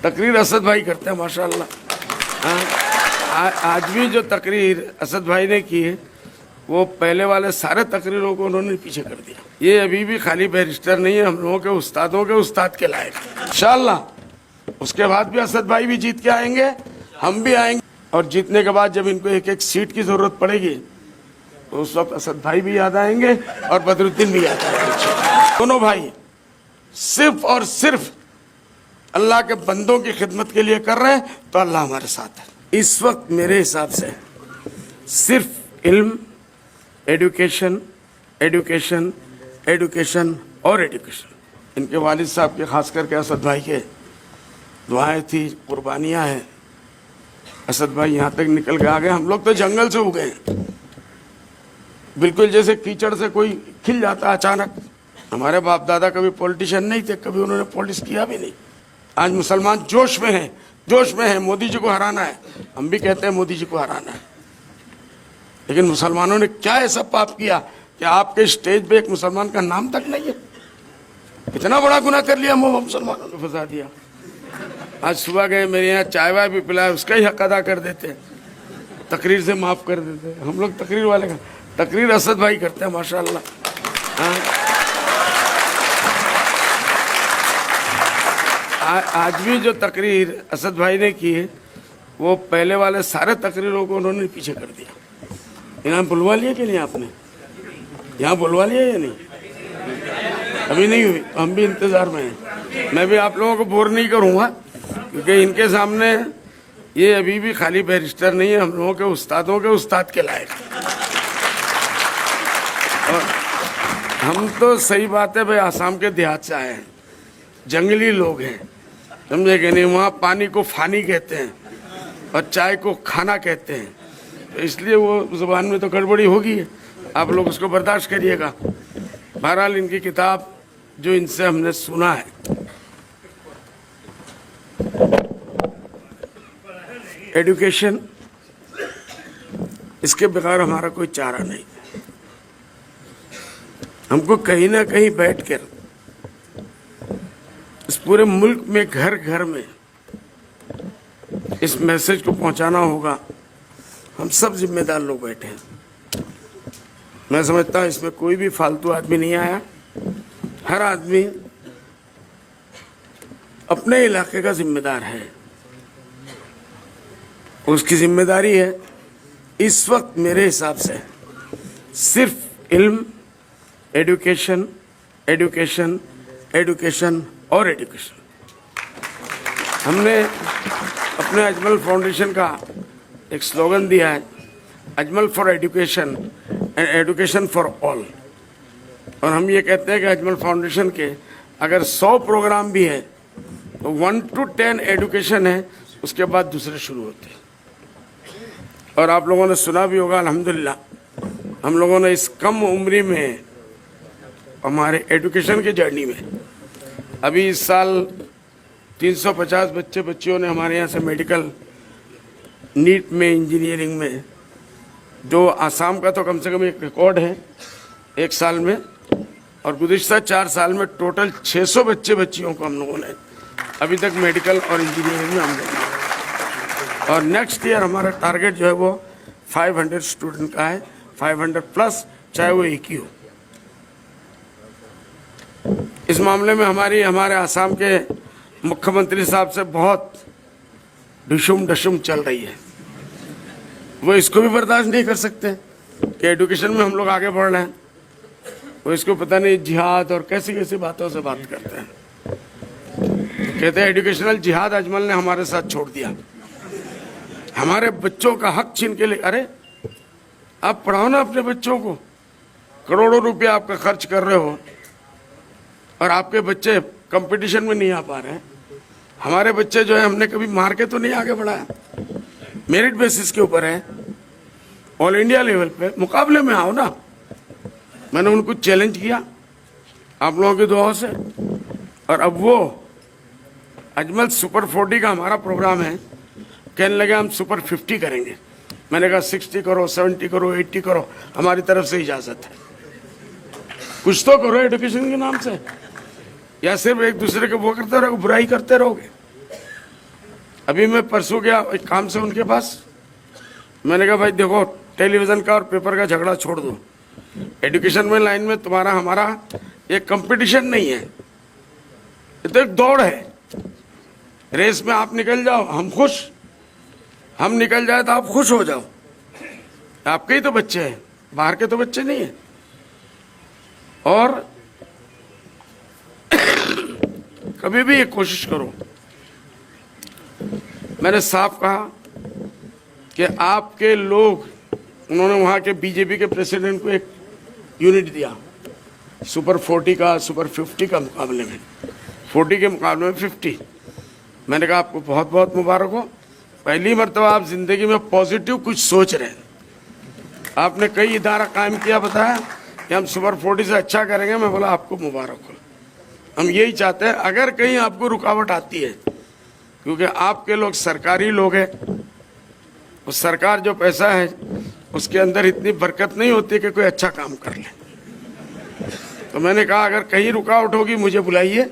तकरीर असद भाई करते हैं माशाल्लाह। आज भी जो तकरीर असद भाई ने की है वो पहले वाले सारे तकरीरों को उन्होंने पीछे कर दिया। ये अभी भी खाली बैरिस्टर नहीं है, हम लोगों के उस्तादों के उस्ताद के लायक इंशाअल्लाह। उसके बाद भी असद भाई भी जीत के आएंगे, हम भी आएंगे, और जीतने के बाद जब इनको एक एक सीट की जरूरत पड़ेगी तो उस वक्त असद भाई भी याद आएंगे और बदरुद्दीन भी याद आएंगे। दोनों भाई सिर्फ और सिर्फ अल्लाह के बंदों की खिदमत के लिए कर रहे हैं तो अल्लाह हमारे साथ है। इस वक्त मेरे हिसाब से सिर्फ इल्म, एजुकेशन, एजुकेशन, एजुकेशन और एजुकेशन। इनके वालिद साहब के, खास करके असद भाई के दुआएं थी, कुर्बानियां हैं। असद भाई यहाँ तक निकल के आ गए। हम लोग तो जंगल से उगे हैं, बिल्कुल जैसे कीचड़ से कोई खिल जाता अचानक। हमारे बाप दादा कभी पॉलिटिशियन नहीं थे, कभी उन्होंने पॉलिटिक्स किया भी नहीं। आज मुसलमान जोश में है, जोश में है, मोदी जी को हराना है। हम भी कहते हैं मोदी जी को हराना है, लेकिन मुसलमानों ने क्या ऐसा पाप किया कि आपके स्टेज पे एक मुसलमान का नाम तक नहीं है? इतना बड़ा गुनाह कर लिया, मुसलमानों ने फंसा दिया। आज सुबह गए, मेरे यहाँ चाय वाय भी पिलाया, उसका ही हक अदा कर देते, तकरीर से माफ कर देते। हम लोग तकरीर वाले का तकरीर असद भाई करते हैं माशाल्लाह। आज भी जो तकरीर असद भाई ने की है वो पहले वाले सारे तकरीरों को उन्होंने पीछे कर दिया। यहाँ बुलवा लिया कि नहीं आपने? यहाँ बुलवा लिया या नहीं? अभी नहीं हुई, हम भी इंतजार में हैं। मैं भी आप लोगों को बोर नहीं करूँगा, क्योंकि इनके सामने ये अभी भी खाली बैरिस्टर नहीं है, हम लोगों के उस्तादों के उस्ताद के लायक। और हम तो सही बात है भाई, आसाम के देहात से आए हैं, जंगली लोग हैं, समझे कि नहीं? वहाँ पानी को फानी कहते हैं और चाय को खाना कहते हैं, तो इसलिए वो जुबान में तो गड़बड़ी होगी, आप लोग उसको बर्दाश्त करिएगा। बहरहाल इनकी किताब जो इनसे हमने सुना है, एजुकेशन, इसके बगैर हमारा कोई चारा नहीं। हमको कहीं ना कहीं बैठकर इस पूरे मुल्क में घर घर में इस मैसेज को पहुंचाना होगा। हम सब जिम्मेदार लोग बैठे हैं। मैं समझता हूं इसमें कोई भी फालतू आदमी नहीं आया। हर आदमी अपने इलाके का जिम्मेदार है, उसकी जिम्मेदारी है इस वक्त मेरे हिसाब से सिर्फ इल्म, एजुकेशन, एजुकेशन, एजुकेशन और एजुकेशन। हमने अपने अजमल फाउंडेशन का एक स्लोगन दिया है, Ajmal for education and education for all. और हम ये कहते हैं कि अजमल फाउंडेशन के अगर 100 प्रोग्राम भी है तो 1 to 10 एजुकेशन है, उसके बाद दूसरे शुरू होते हैं। और आप लोगों ने सुना भी होगा, अल्हम्दुलिल्लाह हम लोगों ने इस कम उम्री में हमारे एजुकेशन की जर्नी में अभी इस साल 350 बच्चियों ने हमारे यहाँ से मेडिकल, नीट में, इंजीनियरिंग में, जो आसाम का तो कम से कम एक रिकॉर्ड है एक साल में, और गुज़िश्ता 4 साल में टोटल 600 बच्चियों को हम लोगों ने अभी तक मेडिकल और इंजीनियरिंग में हम लोग। और नेक्स्ट ईयर हमारा टारगेट जो है वो 500 स्टूडेंट का है, 500 प्लस, चाहे वो एक ही हो। इस मामले में हमारे आसाम के मुख्यमंत्री साहब से बहुत ढुशुम चल रही है। वो इसको भी बर्दाश्त नहीं कर सकते कि एजुकेशन में हम लोग आगे बढ़ रहे हैं। वो इसको पता नहीं जिहाद और कैसी कैसी बातों से बात करते हैं। कहते हैं एजुकेशनल जिहाद अजमल ने हमारे साथ छोड़ दिया, हमारे बच्चों का हक छीन के लिए। अरे आप पढ़ाओ ना अपने बच्चों को, करोड़ों रुपया आपका खर्च कर रहे हो और आपके बच्चे कंपटीशन में नहीं आ पा रहे हैं। हमारे बच्चे जो है हमने कभी मार के तो नहीं आगे बढ़ाया, मेरिट बेसिस के ऊपर है, ऑल इंडिया लेवल पे मुकाबले में आओ ना। मैंने उनको चैलेंज किया आप लोगों की दुआओं से, और अब वो अजमल सुपर 40 का हमारा प्रोग्राम है, कहने लगे हम सुपर 50 करेंगे। मैंने कहा 60 करो, 70 करो, 80 करो, हमारी तरफ से इजाज़त है। कुछ तो करो एजुकेशन के नाम से, या सिर्फ एक दूसरे को वो करते रहोगे, बुराई करते रहोगे। अभी मैं परसों गया एक काम से उनके पास, मैंने कहा भाई देखो टेलीविजन का और पेपर का झगड़ा छोड़ दो, एजुकेशन में लाइन में तुम्हारा हमारा एक कंपटीशन नहीं है, ये तो एक दौड़ है। रेस में आप निकल जाओ हम खुश, हम निकल जाए तो आप खुश हो जाओ। आपके ही तो बच्चे हैं, बाहर के तो बच्चे नहीं है। और कभी भी ये कोशिश करो, मैंने साफ कहा कि आपके लोग, उन्होंने वहां के बीजेपी के प्रेसिडेंट को एक यूनिट दिया सुपर 40 का, सुपर 50 का मुकाबले में, 40 के मुकाबले में 50। मैंने कहा आपको बहुत बहुत मुबारक हो, पहली मर्तबा आप जिंदगी में पॉजिटिव कुछ सोच रहे हैं। आपने कई इदारा कायम किया, बताया कि हम सुपर 40 से अच्छा करेंगे। मैं बोला आपको मुबारक हो, हम यही चाहते हैं। अगर कहीं आपको रुकावट आती है, क्योंकि आपके लोग सरकारी लोग हैं, उस सरकार जो पैसा है उसके अंदर इतनी बरकत नहीं होती कि कोई अच्छा काम कर ले। तो मैंने कहा अगर कहीं रुकावट होगी मुझे बुलाइए,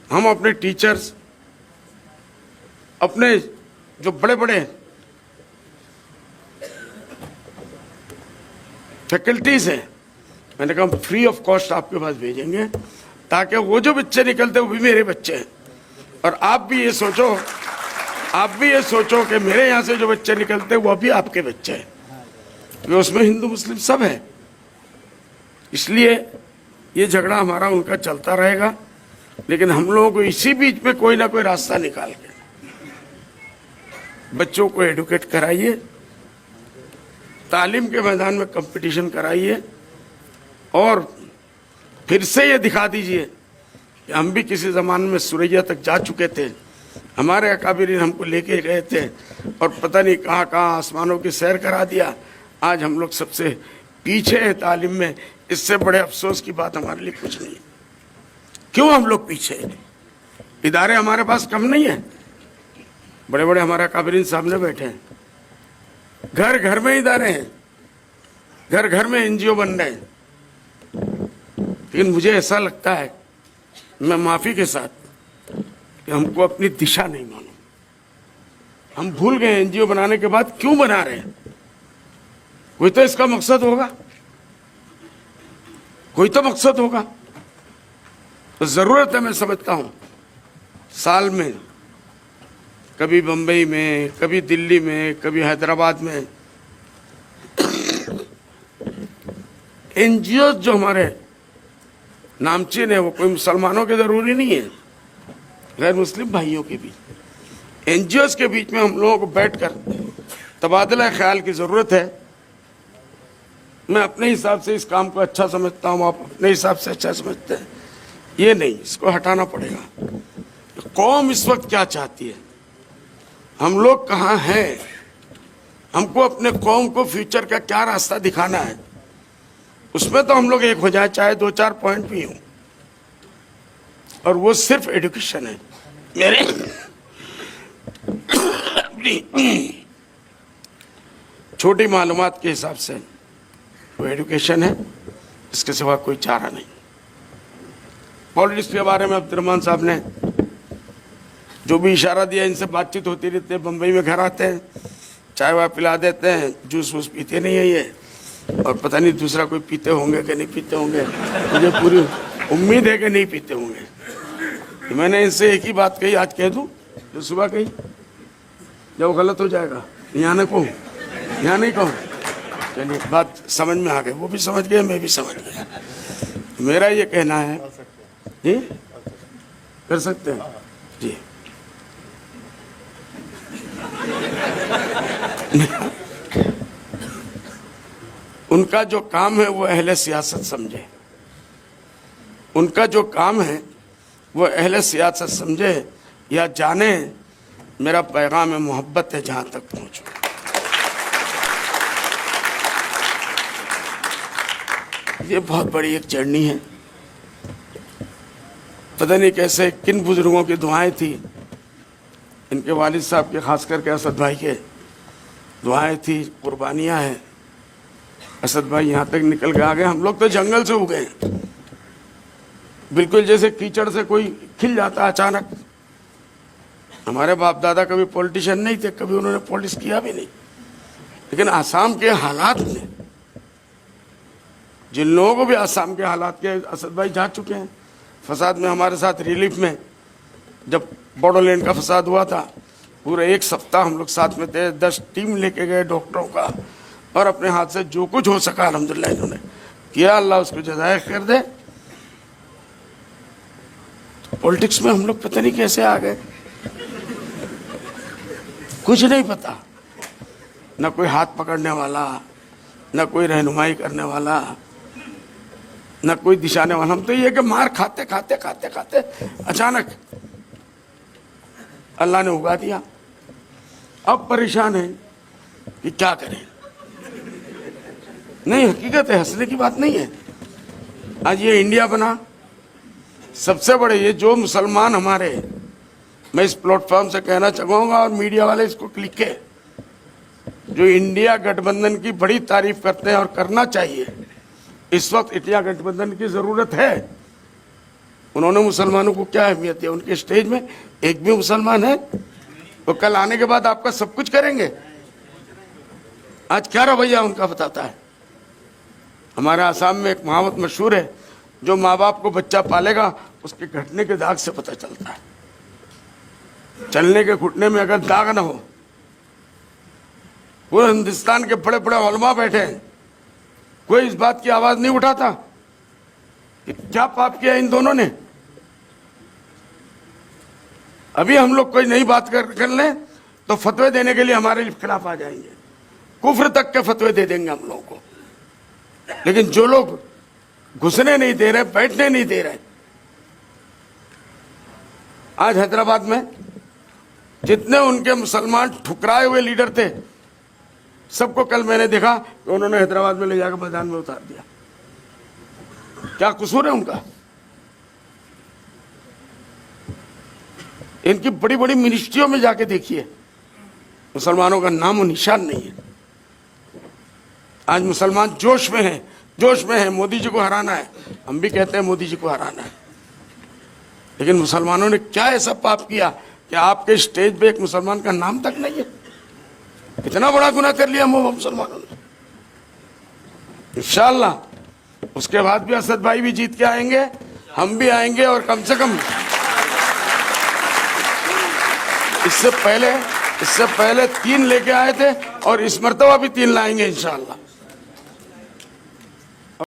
हम अपने टीचर्स, अपने जो बड़े बड़े फैकल्टीज हैं, मैंने कहा फ्री ऑफ कॉस्ट आपके पास भेजेंगे, ताकि वो जो बच्चे निकलते वो भी मेरे बच्चे हैं। और आप भी ये सोचो, आप भी ये सोचो कि मेरे यहाँ से जो बच्चे निकलते वो भी आपके बच्चे हैं, क्योंकि उसमें हिंदू मुस्लिम सब है। इसलिए ये झगड़ा हमारा उनका चलता रहेगा, लेकिन हम लोगों को इसी बीच में कोई ना कोई रास्ता निकाल के बच्चों को एडुकेट कराइए, तालीम के मैदान में कंपटीशन कराइए, और फिर से ये दिखा दीजिए कि हम भी किसी ज़माने में सुरैया तक जा चुके थे, हमारे अकाबिरीन हमको लेके गए थे और पता नहीं कहाँ कहाँ आसमानों की सैर करा दिया। आज हम लोग सबसे पीछे हैं तालीम में, इससे बड़े अफसोस की बात हमारे लिए कुछ नहीं है। क्यों हम लोग पीछे हैं? इदारे हमारे पास कम नहीं है, बड़े बड़े हमारे अकाबिरीन सामने बैठे हैं, घर घर में इदारे हैं, घर घर में एनजीओ बन रहे हैं। लेकिन मुझे ऐसा लगता है, मैं माफी के साथ, कि हमको अपनी दिशा नहीं मालूम। हम भूल गए एनजीओ बनाने के बाद क्यों बना रहे हैं। कोई तो इसका मकसद होगा, कोई तो मकसद होगा। तो जरूरत है, मैं समझता हूं, साल में कभी बंबई में, कभी दिल्ली में, कभी हैदराबाद में एनजीओ जो हमारे नामचीन है, वो कोई मुसलमानों के जरूरी नहीं है, गैर मुस्लिम भाइयों के बीच, एनजीओ के बीच में हम लोगों को बैठकर तबादला ख्याल की जरूरत है। मैं अपने हिसाब से इस काम को अच्छा समझता हूँ, आप अपने हिसाब से अच्छा समझते हैं, ये नहीं, इसको हटाना पड़ेगा। कौम इस वक्त क्या चाहती है, हम लोग कहाँ हैं, हमको अपने कौम को फ्यूचर का क्या रास्ता दिखाना है, उसमें तो हम लोग एक हो जाए, चाहे 2-4 पॉइंट भी हों। और वो सिर्फ एजुकेशन है। मेरे अपनी छोटी मालूमात के हिसाब से वो एजुकेशन है, इसके सिवा कोई चारा नहीं। पॉलिटिक्स के बारे में अब्दुर्रहमान साहब ने जो भी इशारा दिया, इनसे बातचीत होती रहती है, बम्बई में घर आते हैं, चाय वाय पिला देते हैं, जूस वूस पीते नहीं है ये, और पता नहीं दूसरा कोई पीते होंगे कि नहीं पीते होंगे, मुझे पूरी उम्मीद है कि नहीं पीते होंगे। तो मैंने इनसे एक ही बात कही, आज कह दूं जो सुबह कही, जब वो गलत हो जाएगा यहाँ न कहूँ, यहाँ नहीं कहूँ। चलिए बात समझ में आ गई, वो भी समझ गए, मैं भी समझ गया। मेरा ये कहना है, जी कर सकते हैं जी। उनका जो काम है वो अहले सियासत समझे, उनका जो काम है वो अहले सियासत समझे या जाने। मेरा पैगाम है, मोहब्बत है, जहां तक पहुंचो। ये बहुत बड़ी एक जर्नी है, पता नहीं कैसे किन बुजुर्गों की दुआएं थी, इनके वालिद साहब के, खास करके असद भाई के दुआएं थी, कुर्बानियां हैं। असद भाई यहाँ तक निकल के आ गए, हम लोग तो जंगल से उगे, बिल्कुल जैसे कीचड़ से कोई खिल जाता अचानक, हमारे बाप दादा कभी पॉलिटिशियन नहीं थे, कभी उन्होंने पॉलिटिक्स किया भी नहीं, लेकिन आसाम के हालात में, जिन लोगों को भी आसाम के हालात के, असद भाई जा चुके हैं फसाद में हमारे साथ रिलीफ में। जब बोडोलैंड का फसाद हुआ था, पूरे 1 सप्ताह हम लोग साथ में थे, 10 टीम लेके गए डॉक्टरों का, और अपने हाथ से जो कुछ हो सका अल्हम्दुलिल्लाह इन्होंने किया। अल्लाह उसको जज़ाय कर दे। तो पॉलिटिक्स में हम लोग पता नहीं कैसे आ गए, कुछ नहीं पता, न कोई हाथ पकड़ने वाला, न कोई रहनुमाई करने वाला, न कोई दिशाने वाला। हम तो ये कि मार खाते खाते खाते खाते अचानक अल्लाह ने उगा दिया। अब परेशान है कि क्या करें। नहीं, हकीकत है, हंसने की बात नहीं है। आज ये इंडिया बना, सबसे बड़े ये जो मुसलमान हमारे, मैं इस प्लेटफॉर्म से कहना चाहूंगा और मीडिया वाले इसको क्लिक के, जो इंडिया गठबंधन की बड़ी तारीफ करते हैं और करना चाहिए, इस वक्त इंडिया गठबंधन की जरूरत है। उन्होंने मुसलमानों को क्या अहमियत दिया, उनके स्टेज में एक भी मुसलमान है तो कल आने के बाद आपका सब कुछ करेंगे। आज क्या रवैया उनका बताता है। हमारे आसाम में एक कहावत मशहूर है, जो माँ बाप को बच्चा पालेगा उसके घुटने के दाग से पता चलता है। चलने के घुटने में अगर दाग ना हो, पूरे हिंदुस्तान के बड़े बड़े उलमा बैठे हैं, कोई इस बात की आवाज नहीं उठाता कि क्या पाप किया इन दोनों ने। अभी हम लोग कोई नई बात कर लें तो फतवे देने के लिए हमारे खिलाफ आ जाएंगे, कुफ्र तक के फतवे दे देंगे हम लोगों को। लेकिन जो लोग घुसने नहीं दे रहे, बैठने नहीं दे रहे, आज हैदराबाद में जितने उनके मुसलमान ठुकराए हुए लीडर थे, सबको कल मैंने देखा कि उन्होंने हैदराबाद में ले जाकर मैदान में उतार दिया। क्या कसूर है उनका? इनकी बड़ी बड़ी मिनिस्ट्रियों में जाके देखिए, मुसलमानों का नाम और निशान नहीं है। आज मुसलमान जोश में है, जोश में है, मोदी जी को हराना है। हम भी कहते हैं मोदी जी को हराना है, लेकिन मुसलमानों ने क्या ऐसा पाप किया कि आपके स्टेज पे एक मुसलमान का नाम तक नहीं है? इतना बड़ा गुनाह कर लिया मुसलमानों ने। इंशाअल्लाह उसके बाद भी असद भाई भी जीत के आएंगे, हम भी आएंगे, और कम से कम इससे पहले 3 लेके आए थे और इस मर्तबा भी 3 लाएंगे इंशाअल्लाह।